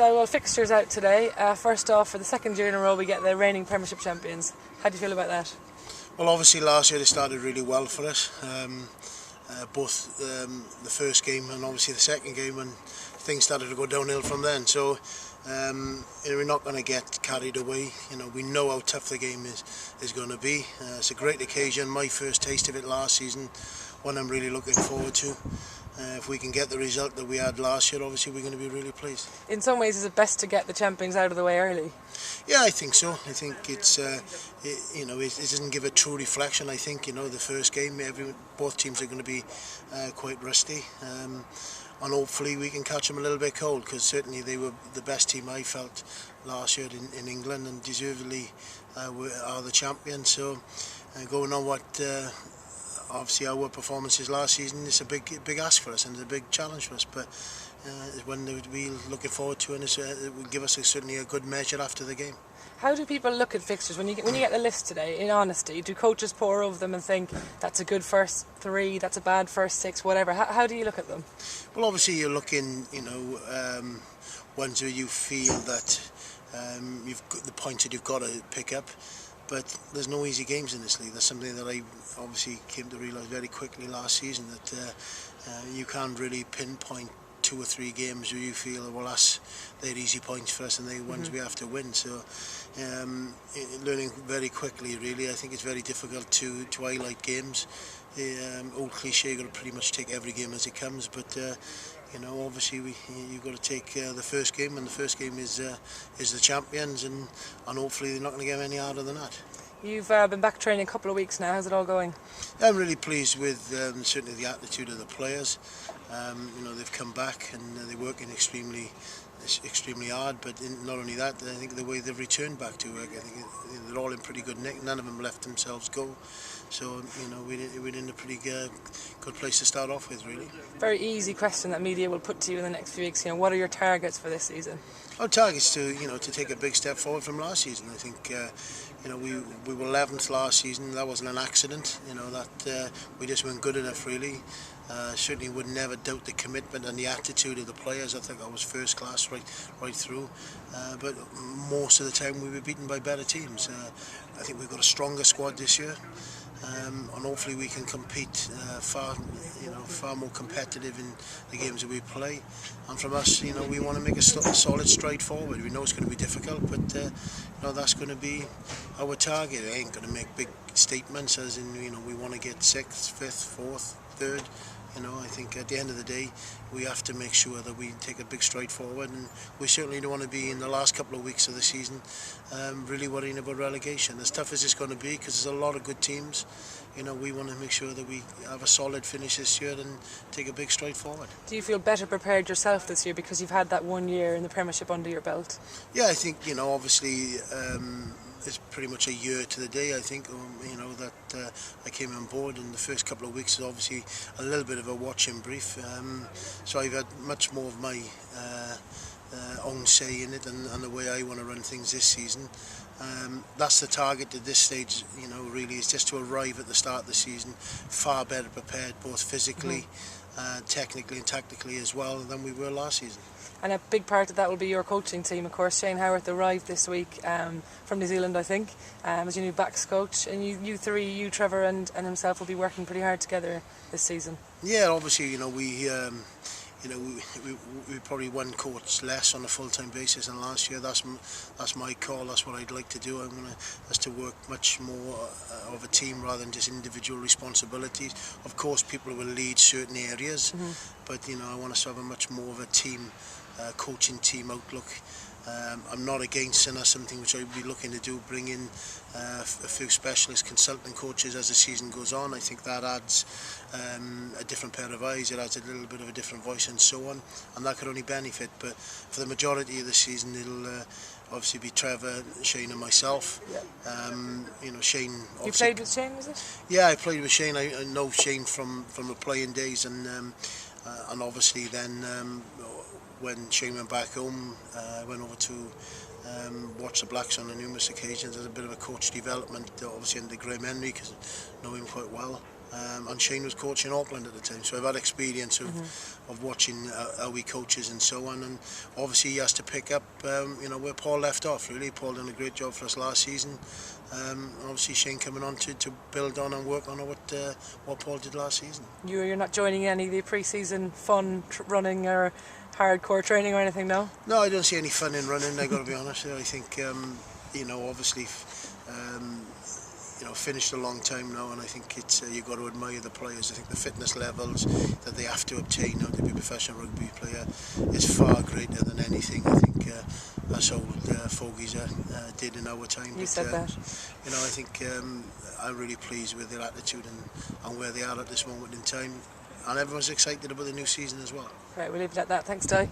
Dai, well, fixtures out today. First off, for the second year in a row, we get the reigning Premiership champions. How do you feel about that? Well, obviously last year they started really well for us. Both the first game and obviously the second game, and things started to go downhill from then. So we're not going to get carried away. We know how tough the game is going to be. It's a great occasion. My first taste of it last season, one I'm really looking forward to. If we can get the result that we had last year, obviously we're going to be really pleased. In some ways, is it best to get the champions out of the way early? Yeah, I think so. I think it doesn't give a true reflection. I think the first game, both teams are going to be quite rusty, and hopefully we can catch them a little bit cold, because certainly they were the best team I felt last year in England, and deservedly are the champions. So going on what obviously our performances last season, it's a big ask for us and it's a big challenge for us, but it's one that we're looking forward to, and it will give us certainly a good measure after the game. How do people look at fixtures when you get the list today? In honesty, do coaches pore over them and think that's a good first three, that's a bad first six, whatever? How do you look at them? Well, obviously you're looking, ones where you feel that you've got the points that you've got to pick up. But there's no easy games in this league. That's something that I obviously came to realise very quickly last season, that you can't really pinpoint 2 or 3 games where you feel, well, they're easy points for us and they're ones we have to win. So learning very quickly, really. I think it's very difficult to highlight games. Old cliche, you've got to pretty much take every game as it comes, but obviously you've got to take the first game, and the first game is the champions, and hopefully they're not going to get any harder than that. You've been back training a couple of weeks now. How's it all going? I'm really pleased with certainly the attitude of the players. They've come back and they're working extremely hard, but not only that, I think the way they've returned back to work, I think they're all in pretty good nick. None of them left themselves go. So, we're in a pretty good place to start off with, really. Very easy question that media will put to you in the next few weeks. What are your targets for this season? Our target's to take a big step forward from last season. I think we were 11th last season. That wasn't an accident. That we just weren't good enough, really. Certainly would never doubt the commitment and the attitude of the players. I think that was first class right through. But most of the time we were beaten by better teams. I think we've got a stronger squad this year. And hopefully we can compete far more competitive in the games that we play. And from us, we want to make a solid stride forward. We know it's going to be difficult, but that's going to be our target. I ain't going to make big statements as in we want to get 6th, 5th, 4th, 3rd. I think at the end of the day, we have to make sure that we take a big stride forward, and we certainly don't want to be in the last couple of weeks of the season really worrying about relegation. As tough as it's going to be, because there's a lot of good teams, we want to make sure that we have a solid finish this year and take a big stride forward. Do you feel better prepared yourself this year because you've had that 1 year in the Premiership under your belt? Yeah, I think, obviously it's pretty much a year to the day, I think, that I came on board, and the first couple of weeks is obviously a little bit of a watch and brief. So I've had much more of my own say in it and the way I want to run things this season. That's the target at this stage, really, is just to arrive at the start of the season far better prepared, both physically, technically and tactically as well, than we were last season. And a big part of that will be your coaching team, of course. Shane Howarth arrived this week from New Zealand, I think, as your new backs coach. And you three, you, Trevor and himself, will be working pretty hard together this season. Yeah, obviously, we probably one coach less on a full-time basis than last year. That's my call. That's what I'd like to do. That's to work much more of a team rather than just individual responsibilities. Of course, people will lead certain areas, but I want us to have a much more of a team, coaching team outlook. I'm not against, and that's something which I'd be looking to do, bring in a few specialist consultant coaches as the season goes on. I think that adds a different pair of eyes, it adds a little bit of a different voice and so on, and that could only benefit. But for the majority of the season, it'll obviously be Trevor, Shane and myself. Shane... You played with Shane, was it? Yeah, I played with Shane. I know Shane from the playing days, and obviously then when Shane went back home, I went over to watch the Blacks on numerous occasions as a bit of a coach development, obviously under Graham Henry, because I know him quite well. and Shane was coaching Auckland at the time, so I've had experience of watching how he coaches and so on. And obviously he has to pick up where Paul left off. Really, Paul done a great job for us last season. Obviously Shane coming on to build on and work on what Paul did last season. You're not joining any of the pre-season fun running or hardcore training or anything, no? No, I don't see any fun in running. I got to be honest. I think obviously. Finished a long time now, and I think it's you've got to admire the players. I think the fitness levels that they have to obtain now to be a professional rugby player is far greater than anything I think us old fogies did in our time. You said that. I think I'm really pleased with their attitude and where they are at this moment in time, and everyone's excited about the new season as well. Right, we'll leave it at that. Thanks, Dai.